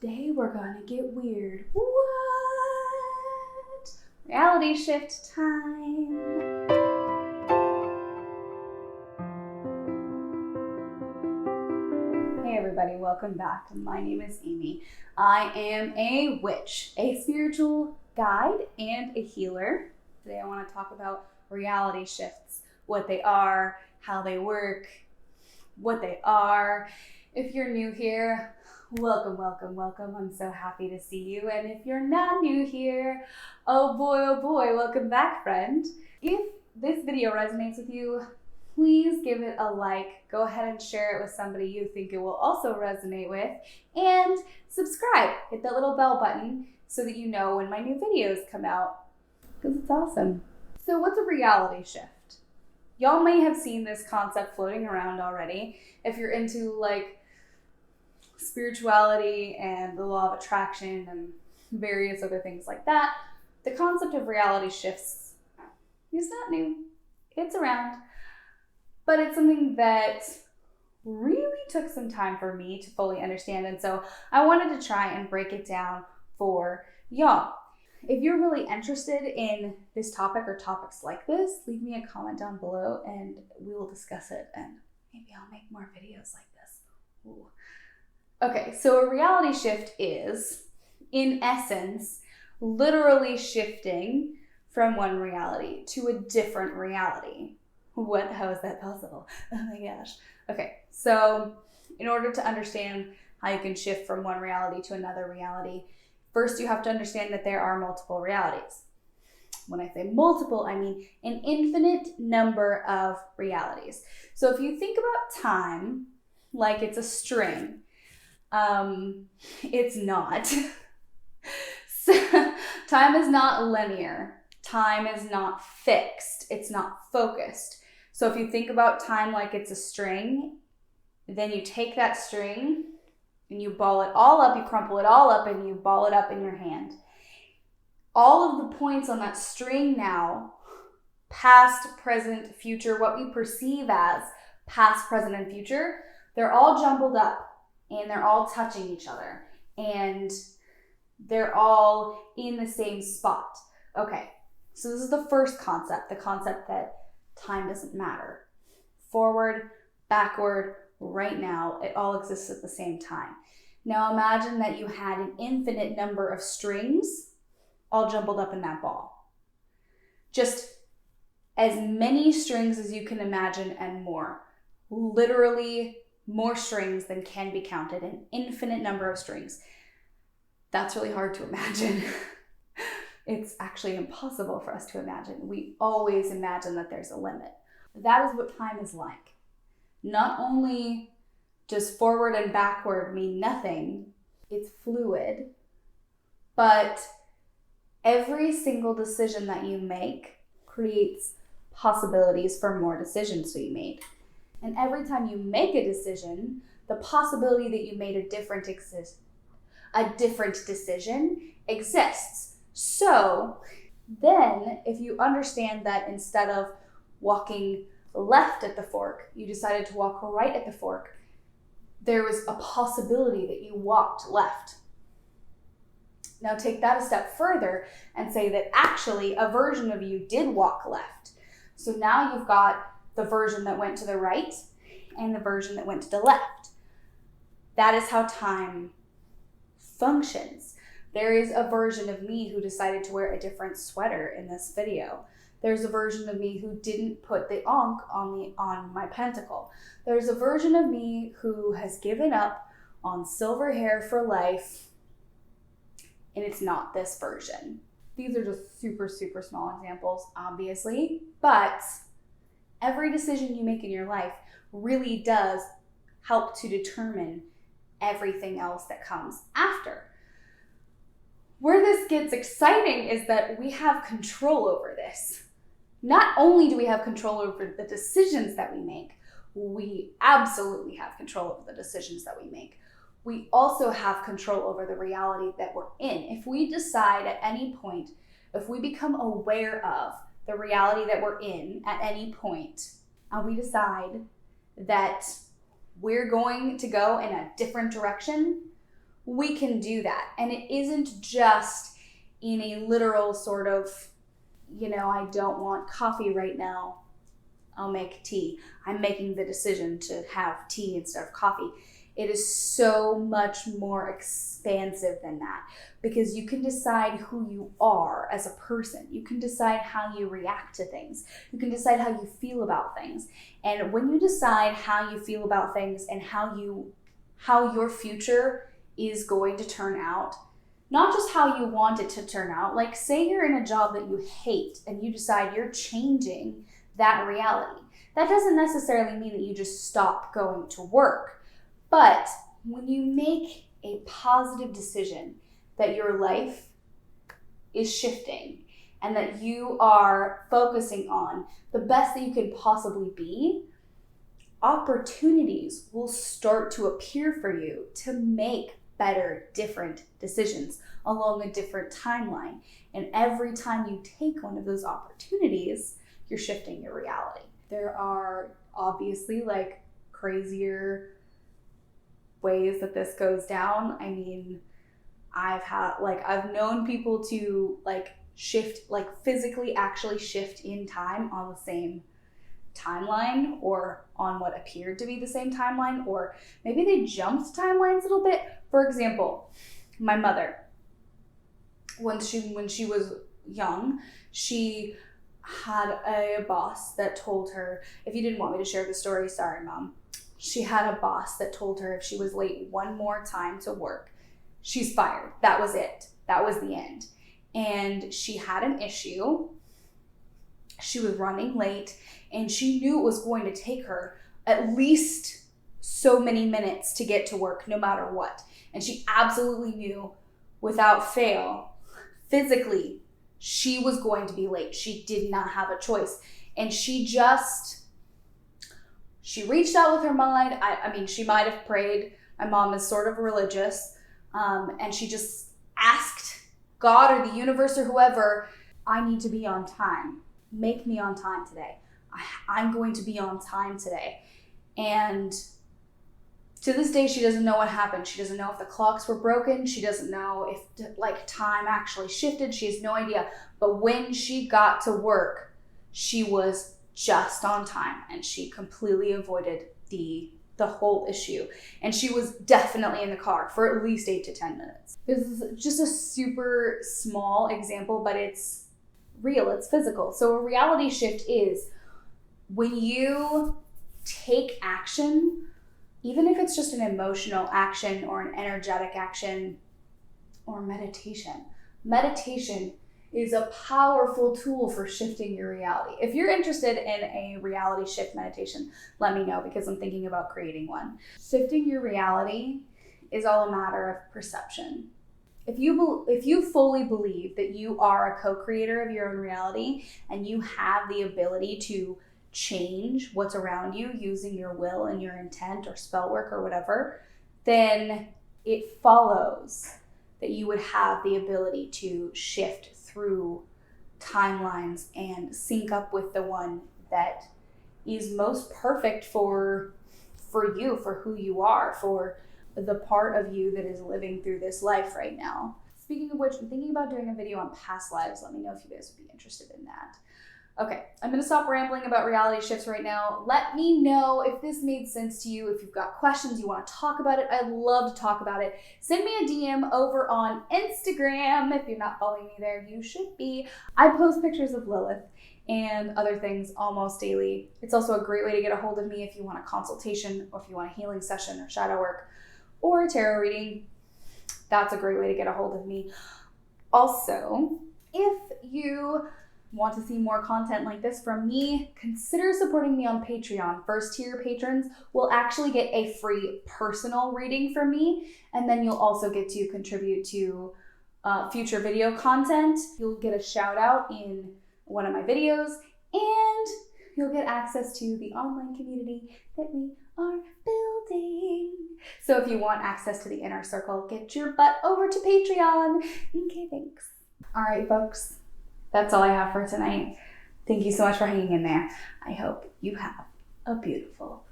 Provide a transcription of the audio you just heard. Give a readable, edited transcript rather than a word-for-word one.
Today we're gonna get weird. What? Reality shift time. Hey everybody, welcome back. My name is Amy. I am a witch, a spiritual guide, and a healer. Today I want to talk about reality shifts, what they are, how they work, what they are. If you're new here, welcome, welcome, welcome. I'm so happy to see you. And if you're not new here, oh boy, welcome back, friend. If this video resonates with you, please give it a like. Go ahead and share it with somebody you think it will also resonate with. And subscribe. Hit that little bell button so that you know when my new videos come out, because it's awesome. So what's a reality shift? Y'all may have seen this concept floating around already. If you're into like spirituality and the law of attraction and various other things like that, the concept of reality shifts is not new. It's around, but it's something that really took some time for me to fully understand, and so I wanted to try and break it down for y'all. If you're really interested in this topic or topics like this, leave me a comment down below and we will discuss it, and maybe I'll make more videos like this. Ooh. Okay, so a reality shift is, in essence, literally shifting from one reality to a different reality. How is that possible? Oh my gosh. Okay, so in order to understand how you can shift from one reality to another reality, first you have to understand that there are multiple realities. When I say multiple, I mean an infinite number of realities. So if you think about time like it's a string, it's not. So, time is not linear. Time is not fixed. It's not focused. So if you think about time like it's a string, then you take that string and you ball it all up, you crumple it all up, and you ball it up in your hand. All of the points on that string now, past, present, future, what we perceive as past, present, and future, they're all jumbled up. And they're all touching each other. And they're all in the same spot. Okay, so this is the first concept, the concept that time doesn't matter. Forward, backward, right now, it all exists at the same time. Now imagine that you had an infinite number of strings all jumbled up in that ball. Just as many strings as you can imagine and more. Literally more strings than can be counted, an infinite number of strings. That's really hard to imagine. It's actually impossible for us to imagine. We always imagine that there's a limit. That is what time is like. Not only does forward and backward mean nothing, it's fluid, but every single decision that you make creates possibilities for more decisions to be made. And every time you make a decision, the possibility that you made a different decision exists. So then if you understand that instead of walking left at the fork, you decided to walk right at the fork, there was a possibility that you walked left. Now take that a step further and say that actually a version of you did walk left. So now you've got the version that went to the right and the version that went to the left. That is how time functions. There is a version of me who decided to wear a different sweater in this video. There's a version of me who didn't put the ankh on my pentacle. There's a version of me who has given up on silver hair for life, and it's not this version. These are just super, super small examples, obviously, but every decision you make in your life really does help to determine everything else that comes after. Where this gets exciting is that we have control over this. Not only do we have control over the decisions that we make, we absolutely have control over the decisions that we make. We also have control over the reality that we're in. If we decide at any point, if we become aware of the reality that we're in at any point, and we decide that we're going to go in a different direction, we can do that. And it isn't just in a literal sort of, I don't want coffee right now, I'll make tea. I'm making the decision to have tea instead of coffee. It is so much more expansive than that, because you can decide who you are as a person. You can decide how you react to things. You can decide how you feel about things. And when you decide how you feel about things and how your future is going to turn out, not just how you want it to turn out, like say you're in a job that you hate and you decide you're changing that reality. That doesn't necessarily mean that you just stop going to work. But when you make a positive decision that your life is shifting and that you are focusing on the best that you could possibly be, opportunities will start to appear for you to make better, different decisions along a different timeline. And every time you take one of those opportunities, you're shifting your reality. There are obviously like crazier ways that this goes down. I mean, I've known people to shift, physically actually shift in time on the same timeline, or on what appeared to be the same timeline, or maybe they jumped timelines a little bit. For example, my mother, when she was young, she had a boss that told her, if you didn't want me to share the story, sorry, Mom. She had a boss that told her if she was late one more time to work, she's fired. That was it. That was the end. And she had an issue. She was running late, and she knew it was going to take her at least so many minutes to get to work, no matter what. And she absolutely knew, without fail, physically, she was going to be late. She did not have a choice. And she reached out with her mind. I mean, she might have prayed. My mom is sort of religious. And she just asked God or the universe or whoever, I need to be on time. Make me on time today. I'm going to be on time today. And to this day, she doesn't know what happened. She doesn't know if the clocks were broken. She doesn't know if time actually shifted. She has no idea. But when she got to work, she was just on time, and she completely avoided the whole issue. And she was definitely in the car for at least 8 to 10 minutes. This is just a super small example, but it's real, it's physical. So a reality shift is when you take action, even if it's just an emotional action or an energetic action or meditation. Meditation is a powerful tool for shifting your reality. If you're interested in a reality shift meditation, let me know, because I'm thinking about creating one. Shifting your reality is all a matter of perception. If you fully believe that you are a co-creator of your own reality and you have the ability to change what's around you using your will and your intent or spell work or whatever, then it follows that you would have the ability to shift through timelines and sync up with the one that is most perfect for you, for who you are, for the part of you that is living through this life right now. Speaking of which, I'm thinking about doing a video on past lives. Let me know if you guys would be interested in that. Okay, I'm going to stop rambling about reality shifts right now. Let me know if this made sense to you. If you've got questions, you want to talk about it, I'd love to talk about it. Send me a DM over on Instagram. If you're not following me there, you should be. I post pictures of Lilith and other things almost daily. It's also a great way to get a hold of me if you want a consultation, or if you want a healing session or shadow work or a tarot reading. That's a great way to get a hold of me. Also, if you want to see more content like this from me, consider supporting me on Patreon. First tier patrons will actually get a free personal reading from me, and then you'll also get to contribute to future video content. You'll get a shout out in one of my videos, and you'll get access to the online community that we are building. So if you want access to the inner circle, get your butt over to Patreon. Okay, thanks. All right, folks. That's all I have for tonight. Thank you so much for hanging in there. I hope you have a beautiful